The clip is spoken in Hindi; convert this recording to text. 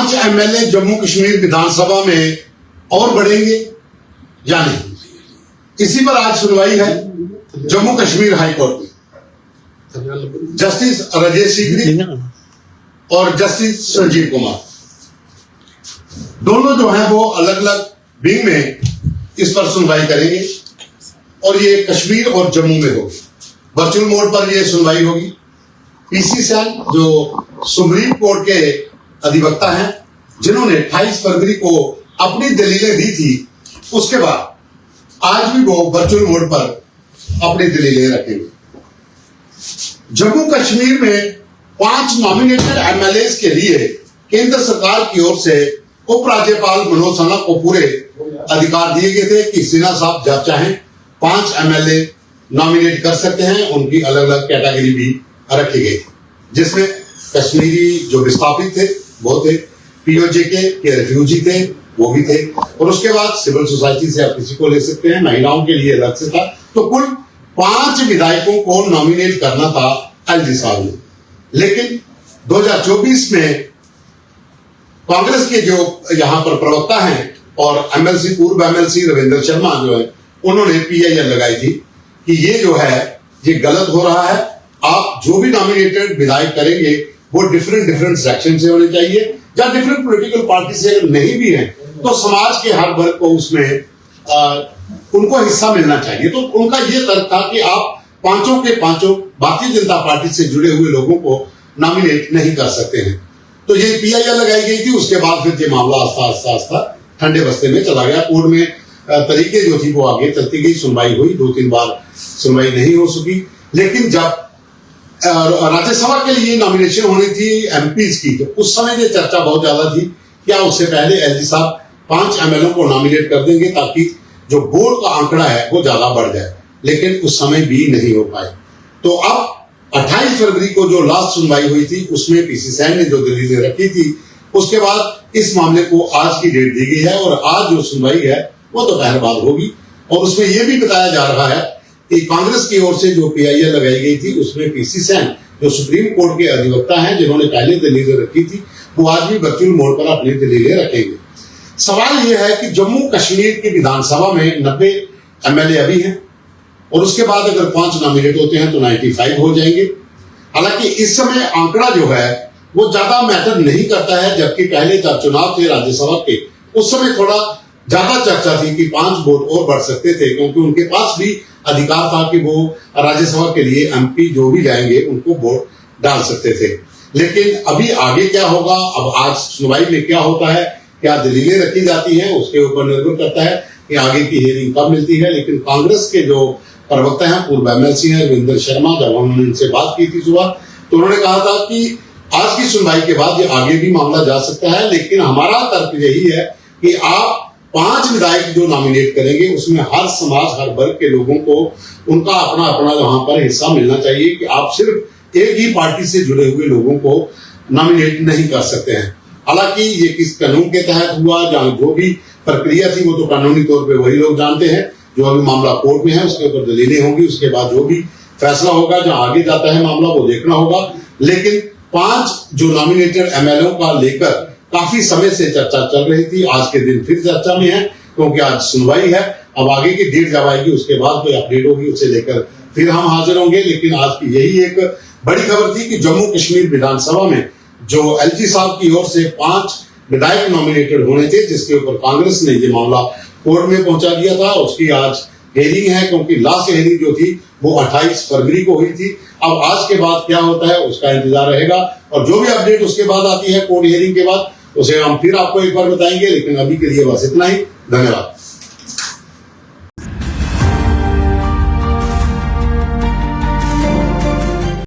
5 एमएलए जम्मू कश्मीर विधानसभा में और बढ़ेंगे या नहीं, इसी पर आज सुनवाई है जम्मू कश्मीर हाईकोर्ट में। जस्टिस राजेश सीकरी और जस्टिस संजीव कुमार दोनों जो हैं वो अलग अलग विंग में इस पर सुनवाई करेंगे और ये कश्मीर और जम्मू में होगी। वर्चुअल मोड पर ये सुनवाई होगी। पीसी सैन जो सुप्रीम कोर्ट के अधिवक्ता हैं, जिन्होंने 28 फरवरी को अपनी दलीलें दी थी, उसके बाद आज भी वो वर्चुअल मोड पर अपनी दलीलें रखेंगे। जम्मू कश्मीर में 5 नॉमिनेटेड एमएलए के लिए केंद्र सरकार की ओर से उपराज्यपाल मनोज सिन्हा को पूरे अधिकार दिए गए थे कि सिन्हा साहब जब चाहें 5 एमएलए नॉमिनेट कर सकते हैं। उनकी अलग अलग कैटेगरी भी रखी गई थी, जिसमें कश्मीरी जो विस्थापित थे वो थे, पीओजे के रिफ्यूजी थे वो भी थे, और उसके बाद सिविल सोसाइटी से आप किसी को ले सकते हैं, महिलाओं के लिए अलग से था। तो कुल 5 विधायकों को नॉमिनेट करना था एलजी साहब ने। लेकिन 2024 में कांग्रेस के जो यहां पर प्रवक्ता हैं और एमएलसी पूर्व एमएलसी रविंद्र शर्मा जो है, उन्होंने पीआईएल लगाई थी कि ये जो है ये गलत हो रहा है। आप जो भी नॉमिनेटेड विधायक करेंगे वो डिफरेंट सेक्शन से होने चाहिए, या डिफरेंट पॉलिटिकल पार्टी से अगर नहीं भी है तो समाज के हर वर्ग को उसमें उनको हिस्सा मिलना चाहिए। तो उनका ये तर्क था कि आप 5 के 5 भारतीय जनता पार्टी से जुड़े हुए लोगों को नॉमिनेट नहीं कर सकते हैं। तो ये पीआईएल लगाई गई थी। उसके बाद फिर ये मामला आस्ता ठंडे बस्ते में चला गया। कोर्ट में तरीके जो थी वो आगे चलती गई, सुनवाई हुई, 2-3 बार सुनवाई नहीं हो सकी। लेकिन जब राज्यसभा के लिए नॉमिनेशन होनी थी एमपीज की, तो उस समय ये चर्चा बहुत ज्यादा थी, क्या उससे पहले एलजी साहब 5 एमएलए को नॉमिनेट कर देंगे ताकि जो बोर्ड का आंकड़ा है वो ज्यादा बढ़ जाए। लेकिन उस समय भी नहीं हो पाए। तो अब 28 फरवरी को जो लास्ट सुनवाई हुई थी उसमें पीसी सैन ने जो दलीलें रखी थी, उसके बाद इस मामले को आज की डेट दी गई है और आज जो सुनवाई है वो दोपहर बाद होगी। और उसमें यह भी बताया जा रहा है कि कांग्रेस की ओर से जो पीआईएल लगाई गई थी उसमें पीसी सैन जो सुप्रीम कोर्ट के अधिवक्ता हैं, जिन्होंने पहले दलीलें रखी थी, वो आज भी वर्चुअल मोड पर अपनी दलीलें रखेंगे। सवाल यह है कि जम्मू कश्मीर की विधानसभा में 90 एमएलए अभी हैं और उसके बाद अगर 5 नॉमिनेट होते हैं तो 95 हो जाएंगे। हालांकि इस समय आंकड़ा जो है वो ज्यादा मैटर नहीं करता है, जबकि पहले जब चुनाव थे राज्यसभा के उस समय थोड़ा ज्यादा चर्चा थी कि 5 वोट और बढ़ सकते थे, क्योंकि उनके पास भी अधिकार था कि वो राज्यसभा के लिए एमपी जो भी जाएंगे उनको वोट डाल सकते थे। लेकिन अभी आगे क्या होगा, अब आज सुनवाई में क्या होता है, क्या दलीलें रखी जाती हैं, उसके ऊपर निर्भर करता है कि आगे की हियरिंग कब मिलती है। लेकिन कांग्रेस के जो प्रवक्ता हैं, पूर्व एमएलसी हैं रविंद्र शर्मा, जब हमने उनसे बात की थी सुबह, तो उन्होंने कहा था कि आज की सुनवाई के बाद ये आगे भी मामला जा सकता है। लेकिन हमारा तर्क यही है कि आप 5 विधायक जो नॉमिनेट करेंगे उसमें हर समाज, हर वर्ग के लोगों को उनका अपना अपना वहां पर हिस्सा मिलना चाहिए, कि आप सिर्फ एक ही पार्टी से जुड़े हुए लोगों को नॉमिनेट नहीं कर सकते हैं। हालांकि ये किस कानून के तहत हुआ, जहां जो भी प्रक्रिया थी वो तो कानूनी तौर पे वही लोग जानते हैं। जो अभी मामला कोर्ट में है उसके ऊपर दलीलें होंगी, उसके बाद जो भी फैसला होगा, जहां आगे जाता है मामला, वो देखना होगा। लेकिन 5 जो नॉमिनेटेड एमएलए का लेकर काफी समय से चर्चा चल रही थी, आज के दिन फिर चर्चा में है, क्योंकि आज सुनवाई है। अब आगे की डेट जब आएगी उसके बाद कोई अपडेट होगी, उसे लेकर फिर हम हाजिर होंगे। लेकिन आज की यही एक बड़ी खबर थी कि जम्मू कश्मीर विधानसभा में जो एलजी साहब की ओर से 5 विधायक नॉमिनेटेड होने थे, जिसके ऊपर कांग्रेस ने ये मामला कोर्ट में पहुंचा दिया था, उसकी आज हेयरिंग है, क्योंकि लास्ट हेयरिंग जो थी वो 28 फरवरी को हुई थी। अब आज के बाद क्या होता है उसका इंतजार रहेगा, और जो भी अपडेट उसके बाद आती है कोर्ट हियरिंग के बाद, उसे हम फिर आपको एक बार बताएंगे। लेकिन अभी के लिए बस इतना ही। धन्यवाद।